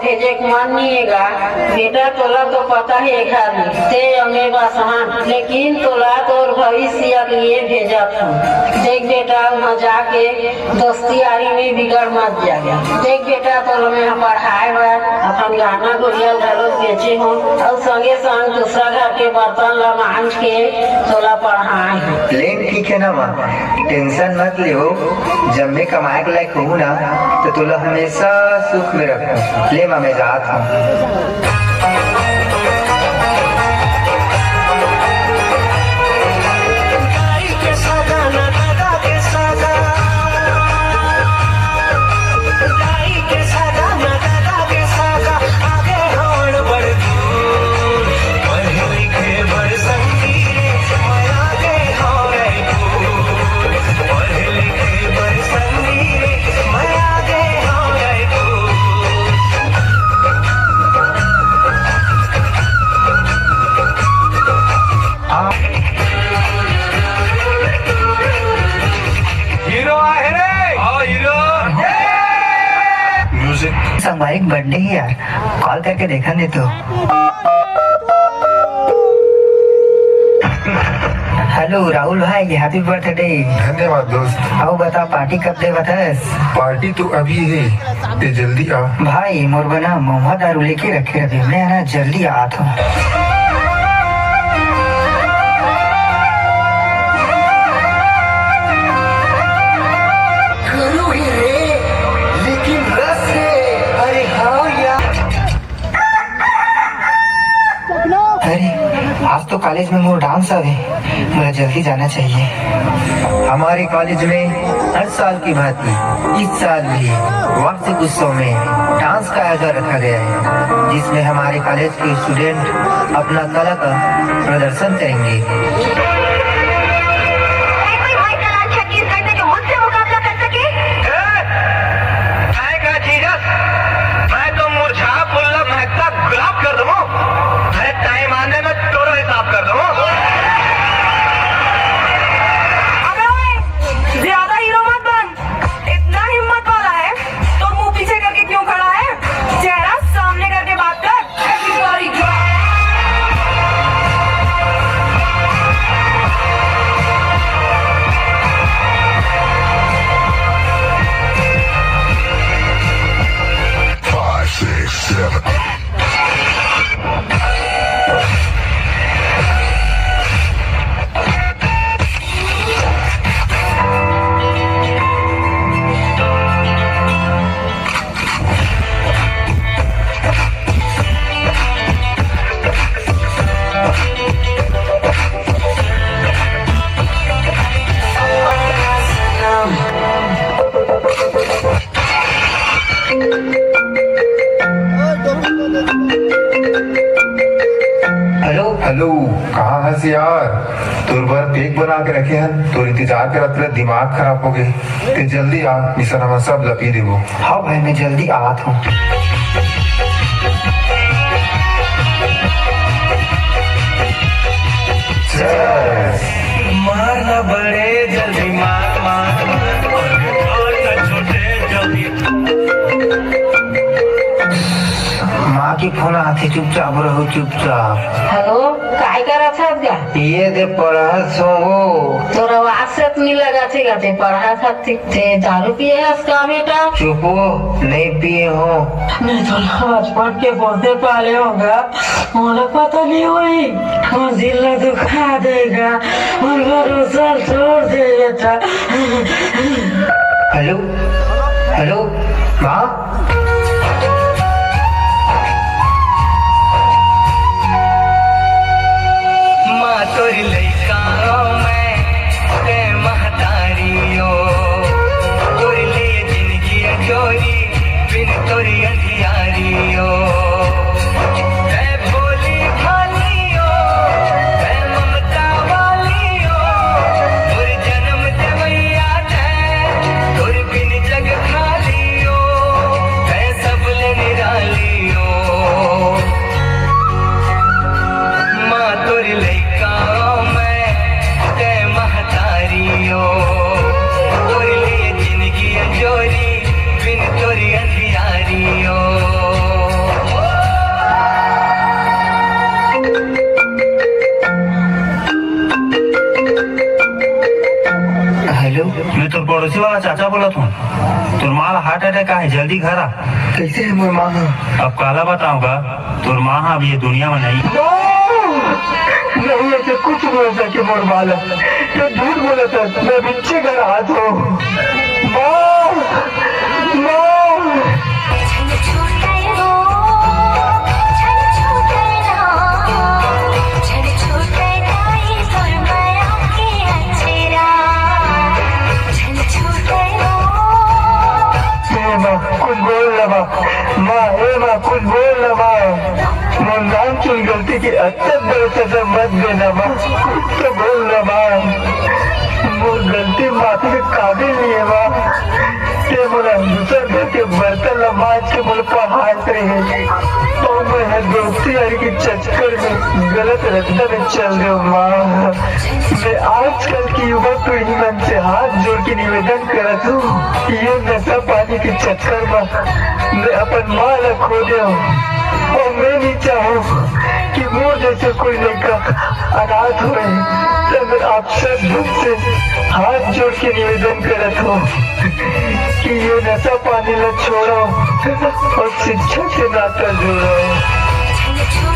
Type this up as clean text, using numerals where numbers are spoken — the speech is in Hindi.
भेजे मन नहीं है बेटा, तोला तो पता है घर में ते हमें बसहान, लेकिन तोला तोर भविष्य के लिए भेजा था। देख बेटा वहाँ जाके दोस्ती यारी में बिगड़ मत जाएगा। देख बेटा तो मैं पढ़ाए बा अपन गाना गुड़िया घरों बेचे हूँ और संगे संग दूसरा घर के बर्तन ला मांझ के तोला पढ़ाए हूँ। लेकिन ठीक है ना माँ, टेंशन मत ले हो। जब मैं कमाए के लायक हूँ ना तो तोला हमेशा सुख में रखूँ। ले माँ मैं जाता हूँ। सामयिक बर्थडे है यार, कॉल करके देखा नहीं तो। हेलो राहुल भाई, हैप्पी बर्थडे। धन्यवाद दोस्त। आओ बता पार्टी कब दे बतास? पार्टी तो अभी है, ते जल्दी आ। भाई मोर बना मोहम्मद दारू लेके रखे अभी, मैं ना जल्दी आता हूँ। आज तो कॉलेज में मोर डांस है, मुझे जल्दी जाना चाहिए। हमारे कॉलेज में हर साल की भांति इस साल भी वार्षिक उत्सव में डांस का आयोजन रखा गया है, जिसमें हमारे कॉलेज के स्टूडेंट अपना कला का प्रदर्शन करेंगे। हेलो, कहाँ है यार? तोर बर केक बना के रखे हैं, तोर इंतजार करत रहे, दिमाग खराब हो गए। ते जल्दी आ, मिशन हम सब लपी देबो। हाँ भाई मैं जल्दी आता हूँ। मारना बड़े जल्दी मार मार मार, छोटे जल्दी। माँ की फोन आती, चुपचाप रहो चुपचाप। हेलो काय करत है क्या? ये दे पढ़ा सो तोरा आवाज से नहीं लगा थे गाते पढ़ा था ते दारू पिए है इसका बेटा? चुप हो, नहीं पिए हो। मैं तो बचपन के बोलते पाले होगा, मुझे पता नहीं हुई और दिल दुखा देगा और भरोसा छोड़ देगा। हेलो हेलो माँ, तोरी लइकाओं में ते महतारियों, तोरी लिए जिंदगी जोरी बिन तोरी अंधियारियों। ते भोली भालियों, ते ममता वालियों, तोरी जन्म ते मैया ते, तोरी बिन जग खालियों। पड़ोसी वाला चाचा बोलत हूँ तुर माँ ला हार्ट अटैक है जल्दी घर आ। कैसे है मोर माँ? अब काला बताऊंगा तुर माँ अब ये दुनिया में नहीं। नहीं ऐसे कुछ नहीं हो सके मोर बाला, तो झूठ बोला था, मैं बिच्छे घर हाथ हूँ। माँ, माँ। कुछ बोल ना माँ, माँ हे माँ कुछ बोल ना माँ, मोर नाम चुन गलती की अत्यंत बड़े सजा मत देना माँ, कुछ तो बोल ना माँ, मोर गलती माफी के काबिल नहीं है माँ, ते मोला दूसर घर के बर्तन ला माज के मोल पहाड़ रहे और मैं है दोस्ती यारी की चक्कर में गलत रास्ता में चल रहे हूँ माँ। मैं आजकल की युवा पीढ़ी मन से हाथ जोड़ के निवेदन करत हूँ कि ये नशा पानी के चक्कर में मैं अपन माँ ला खो दे और मैं नहीं चाहूँ कि मोर जैसे कोई लड़का अनाथ हो तो मैं आप सब से हाथ जोड़ के निवेदन करत हूँ कि ये नशा पानी ला छोड़ो और शिक्षा के नाता जोड़ो।